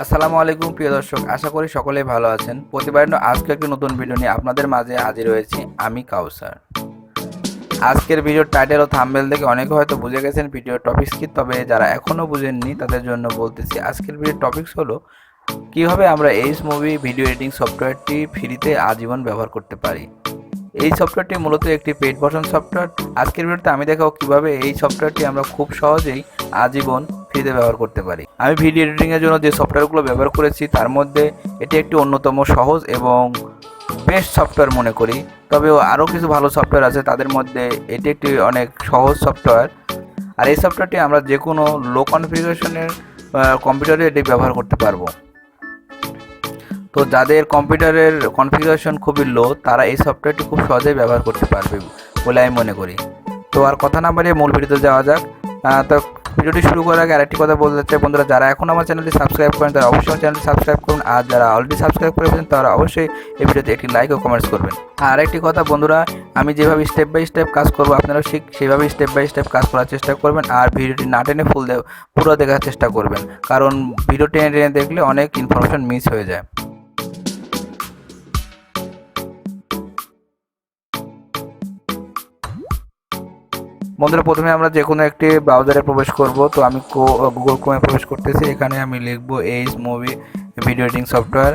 আসসালামু আলাইকুম প্রিয় দর্শক, আশা করি সকলেই ভালো আছেন। প্রতিবারের আজকে একটি নতুন ভিডিও নিয়ে আপনাদের মাঝে হাজির হয়েছি আমি কাউসার। আজকের ভিডিওর টাইটেল ও থাম্বনেল দেখে অনেকে হয়তো বুঝে গেছেন ভিডিওর টপিকস কি, তবে যারা এখনও বুঝেননি তাদের জন্য বলতেছি আজকের ভিডিওর টপিকস হলো কীভাবে আমরা AceMovi ভিডিও এডিটিং সফটওয়্যারটি ফ্রিতে আজীবন ব্যবহার করতে পারি। এই সফটওয়্যারটি মূলত একটি পেইড ভার্সন সফটওয়্যার। আজকের ভিডিওতে আমি দেখাবো কীভাবে এই সফটওয়্যারটি আমরা খুব সহজেই আজীবন ফ্রিতে ব্যবহার করতে পারি। আমি ভিডিও এডিটিংয়ের জন্য যে সফটওয়্যারগুলো ব্যবহার করেছি তার মধ্যে এটি একটি অন্যতম সহজ এবং বেস্ট সফটওয়্যার মনে করি। তবেও আরও কিছু ভালো সফটওয়্যার আছে, তাদের মধ্যে এটি একটি অনেক সহজ সফটওয়্যার। আর এই সফটওয়্যারটি আমরা যে কোনো লো কনফিগারেশনের কম্পিউটারে এটি ব্যবহার করতে পারবো। তো যাদের কম্পিউটারের কনফিগারেশন খুবই লো তারা এই সফটওয়্যারটি খুব সহজেই ব্যবহার করতে পারবে বলে আমি মনে করি। তো আর কথা না বাড়িয়ে মূল ভিডিওতে যাওয়া যাক। তো ভিডিওটি শুরু করার আগে আরেকটি কথা বলতে চাই, বন্ধুরা যারা এখন আমার চ্যানেলটি সাবস্ক্রাইব করেন তারা অবশ্যই চ্যানেলটি সাবস্ক্রাইব করুন, আর যারা অলরেডি সাবস্ক্রাইব করেছেন তারা অবশ্যই এই ভিডিওতে একটি লাইক ও কমেন্টস করবেন। আর আরেকটি কথা বন্ধুরা, আমি যেভাবে স্টেপ বাই স্টেপ কাজ করবো আপনারাও সেইভাবে স্টেপ বাই স্টেপ কাজ করার চেষ্টা করবেন, আর ভিডিওটি না টেনে পুরো দেখার চেষ্টা করবেন, কারণ ভিডিও টেনে টেনে দেখলে অনেক ইনফরমেশন মিস হয়ে যায়। বন্ধুরা প্রথমে আমরা যে কোনো একটি ব্রাউজারে প্রবেশ করব। তো আমি গুগল ক্রোমে প্রবেশ করতেছি। এখানে আমি লিখব AceMovi ভিডিও এডিটিং সফটওয়্যার।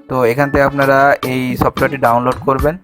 তো এখান থেকে আপনারা এই সফটওয়্যারটি ডাউনলোড করবেন।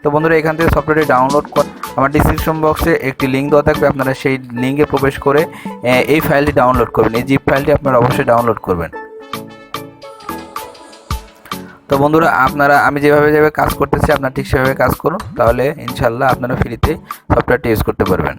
তো বন্ধুরা এখান থেকে সফটওয়্যারটি ডাউনলোড আমার ডিসক্রিপশন বক্সে একটি লিঙ্ক দেওয়া থাকবে, আপনারা সেই লিঙ্কে প্রবেশ করে এই ফাইলটি ডাউনলোড করবেন। এই জিপ ফাইলটি আপনারা অবশ্যই ডাউনলোড করবেন। তো বন্ধুরা আমি যেভাবে কাজ করতেছি আপনারা ঠিক সেভাবে কাজ করুন, তাহলে ইনশাল্লাহ আপনারা ফ্রিতে সফটওয়্যারটি ইউজ করতে পারবেন।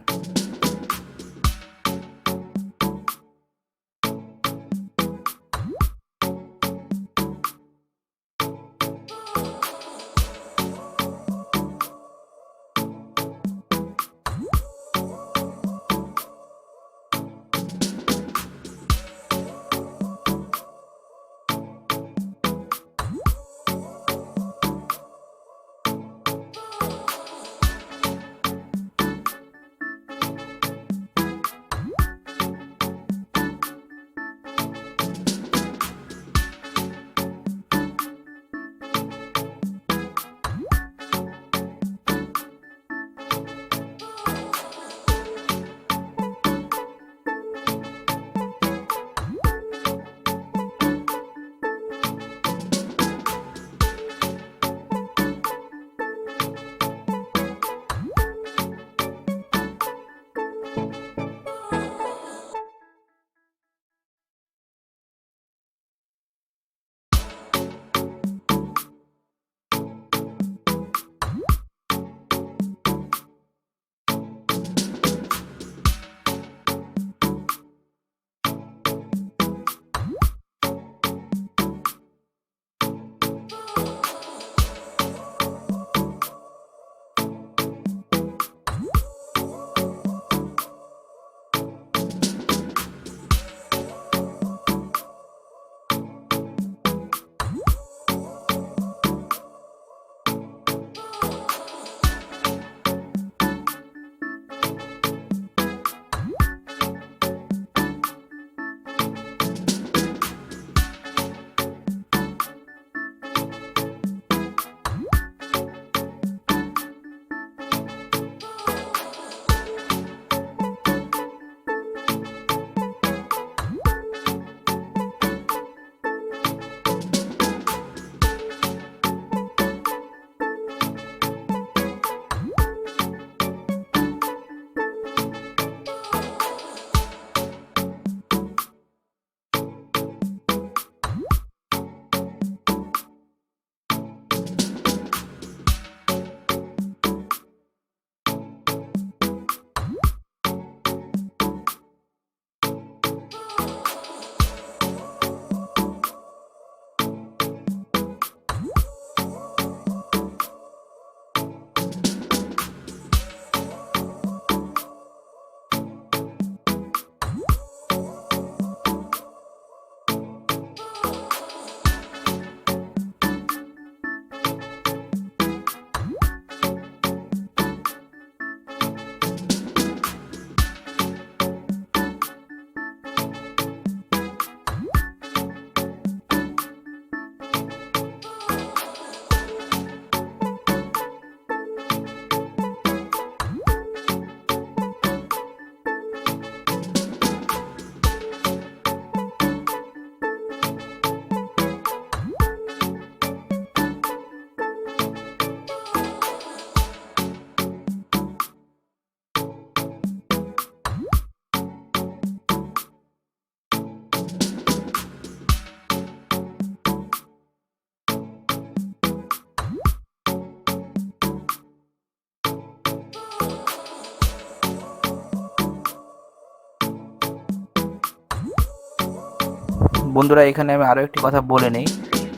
বন্ধুরা এখানে আমি আরও একটি কথা বলে নিই,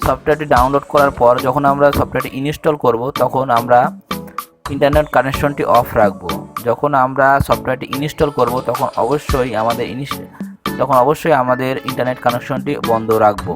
সফটওয়্যারটি ডাউনলোড করার পর যখন আমরা সফটওয়্যারটি ইনস্টল করব তখন আমরা ইন্টারনেট কানেকশনটি অফ রাখবো। যখন আমরা সফটওয়্যারটি ইনস্টল করব তখন অবশ্যই আমাদের ইন্টারনেট কানেকশনটি বন্ধ রাখবো।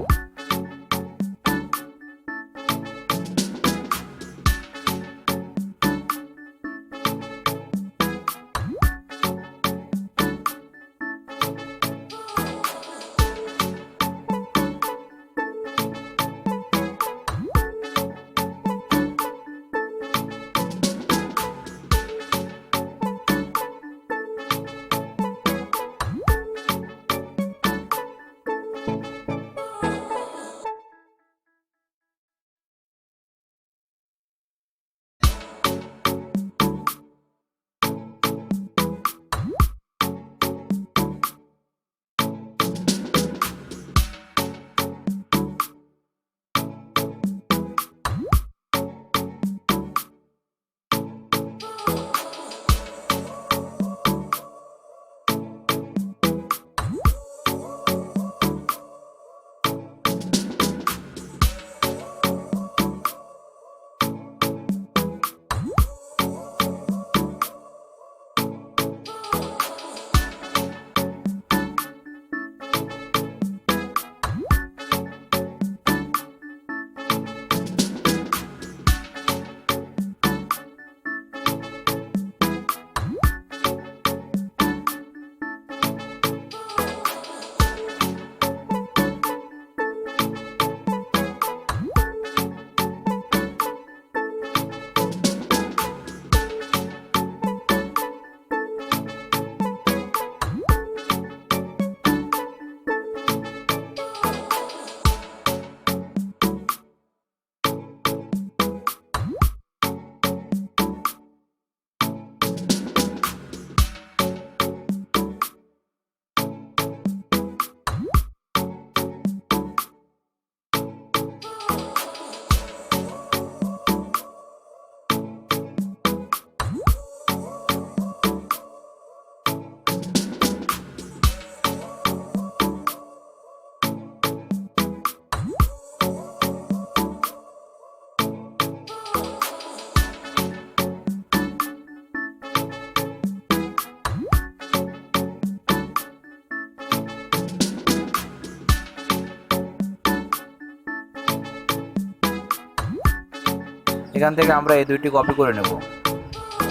এখান থেকে আমরা এই দুইটি কপি করে নেব।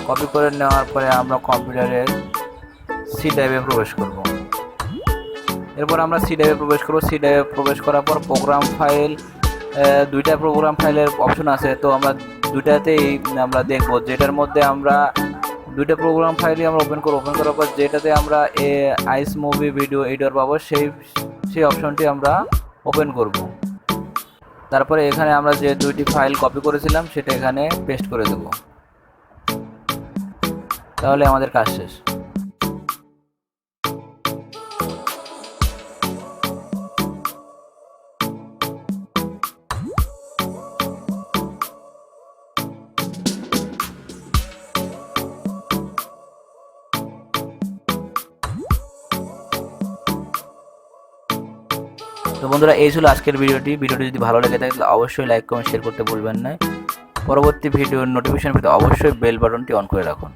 কপি করে নেওয়ার পরে আমরা কম্পিউটারের সি ড্রাইভে প্রবেশ করব। এরপর আমরা সি ড্রাইভে প্রবেশ করব। সি ড্রাইভে প্রবেশ করার পর প্রোগ্রাম ফাইল, দুইটা প্রোগ্রাম ফাইলের অপশন আছে, তো আমরা দুইটাতেই আমরা দেখব যেটার মধ্যে আমরা দুইটা প্রোগ্রাম ফাইলই আমরা ওপেন করার পর যেটাতে আমরা AceMovi ভিডিও এডিটর পাবো সেই অপশনটি আমরা ওপেন করব। তারপরে এখানে আমরা যে দুইটি ফাইল কপি করেছিলাম সেটা এখানে পেস্ট করে দেব, তাহলে আমাদের কাজ শেষ। তো বন্ধুরা এই ছিল আজকের ভিডিওটি যদি ভালো লেগে থাকে তাহলে অবশ্যই লাইক কমেন্ট শেয়ার করতে ভুলবেন না। পরবর্তী ভিডিওর নোটিফিকেশন পেতে অবশ্যই বেল বাটনটি অন করে রাখুন।